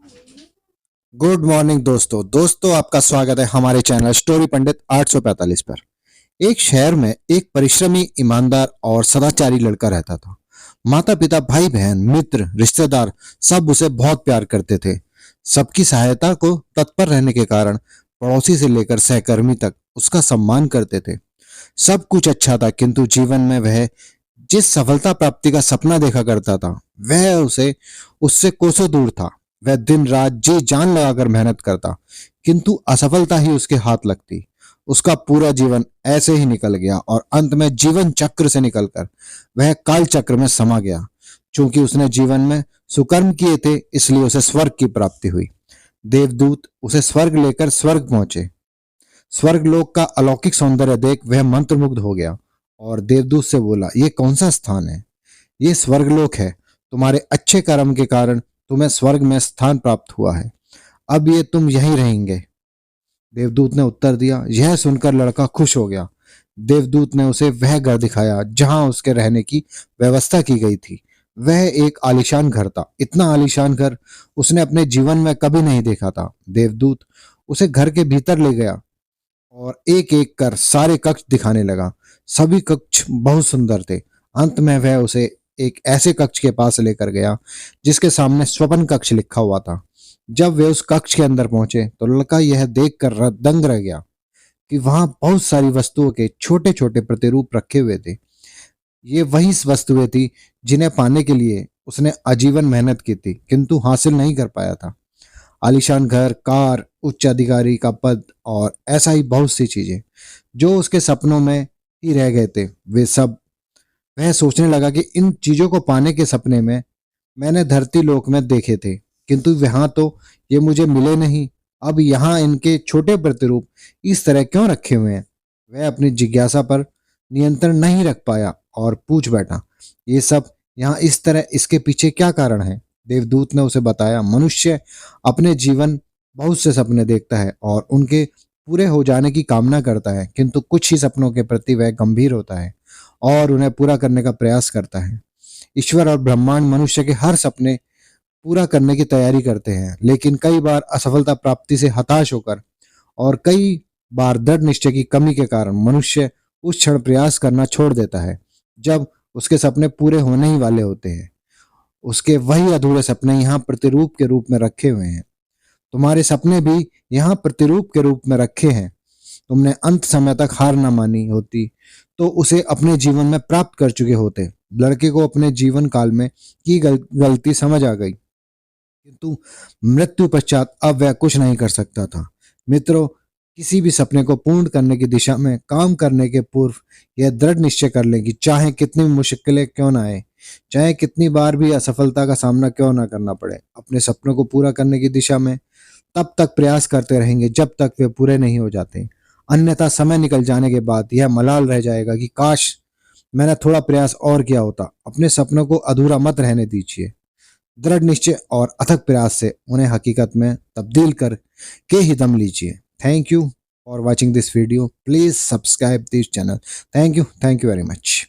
Good morning दोस्तों आपका स्वागत है हमारे चैनल स्टोरी पंडित 845 पर। एक शहर में एक परिश्रमी, ईमानदार और सदाचारी लड़का रहता था। माता पिता, भाई बहन, मित्र, रिश्तेदार सब उसे बहुत प्यार करते थे। सबकी सहायता को तत्पर रहने के कारण पड़ोसी से लेकर सहकर्मी तक उसका सम्मान करते थे। सब कुछ अच्छा था, किंतु जीवन में वह जिस सफलता प्राप्ति का सपना देखा करता था वह उसे उससे कोसों दूर था। वह दिन रात जी जान लगाकर मेहनत करता, किंतु असफलता ही उसके हाथ लगती। उसका पूरा जीवन ऐसे ही निकल गया और अंत में जीवन चक्र से निकलकर वह काल चक्र में समा गया। चूंकि उसने जीवन में सुकर्म किए थे, इसलिए उसे स्वर्ग की प्राप्ति हुई। देवदूत उसे स्वर्ग लेकर स्वर्ग पहुंचे। स्वर्गलोक का अलौकिक सौंदर्य देख वह मंत्रमुग्ध हो गया और देवदूत से बोला, ये कौन सा स्थान है? ये स्वर्गलोक है। तुम्हारे अच्छे कर्म के कारण तुम्हें स्वर्ग में स्थान प्राप्त हुआ है। अब ये तुम यहीं रहेंगे। देवदूत ने उत्तर दिया। यह सुनकर लड़का खुश हो गया। देवदूत ने उसे वह घर दिखाया जहां उसके रहने की व्यवस्था की गई थी। वह एक आलीशान घर था। इतना आलीशान घर उसने अपने जीवन में कभी नहीं देखा था। देवदूत उसे घर के भीतर ले गया और एक एक कर सारे कक्ष दिखाने लगा। सभी कक्ष बहुत सुंदर थे। अंत में वह उसे एक ऐसे कक्ष के पास लेकर गया जिसके सामने स्वपन कक्ष लिखा हुआ था। जब वे उस कक्ष के अंदर पहुंचे तो लड़का यह देखकर दंग रह गया कि वहां बहुत सारी वस्तुओं के छोटे छोटे प्रतिरूप रखे हुए थे। ये वही वस्तुएं थी जिन्हें पाने के लिए उसने आजीवन मेहनत की थी, किंतु हासिल नहीं कर पाया था। आलीशान घर, कार, उच्च अधिकारी का पद और ऐसा ही बहुत सी चीजें जो उसके सपनों में ही रह गए थे, वे सब। वह सोचने लगा कि इन चीजों को पाने के सपने में मैंने धरती लोक में देखे थे, किंतु यहाँ तो ये मुझे मिले नहीं। अब यहाँ इनके छोटे प्रतिरूप इस तरह क्यों रखे हुए हैं? वह अपनी जिज्ञासा पर नियंत्रण नहीं रख पाया और पूछ बैठा, ये सब यहाँ इस तरह, इसके पीछे क्या कारण है? देवदूत ने उसे बताया, मनुष्य अपने जीवन बहुत से सपने देखता है और उनके पूरे हो जाने की कामना करता है, किंतु कुछ ही सपनों के प्रति वह गंभीर होता है और उन्हें पूरा करने का प्रयास करता है। ईश्वर और ब्रह्मांड मनुष्य के हर सपने पूरा करने की तैयारी करते हैं, लेकिन कई बार असफलता प्राप्ति से हताश होकर और कई बार दृढ़ निश्चय की कमी के कारण मनुष्य उस क्षण प्रयास करना छोड़ देता है जब उसके सपने पूरे होने ही वाले होते हैं। उसके वही अधूरे सपने यहाँ प्रतिरूप के रूप में रखे हुए हैं। तुम्हारे सपने भी यहाँ प्रतिरूप के रूप में रखे हैं। तुमने अंत समय तक हार न मानी होती तो उसे अपने जीवन में प्राप्त कर चुके होते। लड़के को अपने जीवन काल में की गलती समझ आ गई, किंतु मृत्यु पश्चात अब वह कुछ नहीं कर सकता था। मित्रों, किसी भी सपने को पूर्ण करने की दिशा में काम करने के पूर्व यह दृढ़ निश्चय कर लें कि चाहे कितनी मुश्किलें क्यों ना आए, चाहे कितनी बार भी असफलता का सामना क्यों ना करना पड़े, अपने सपनों को पूरा करने की दिशा में तब तक प्रयास करते रहेंगे जब तक वे पूरे नहीं हो जाते। अन्यथा समय निकल जाने के बाद यह मलाल रह जाएगा कि काश मैंने थोड़ा प्रयास और किया होता। अपने सपनों को अधूरा मत रहने दीजिए। दृढ़ निश्चय और अथक प्रयास से उन्हें हकीकत में तब्दील कर के ही दम लीजिए। Thank you for watching this video. Please subscribe this channel. Thank you very much.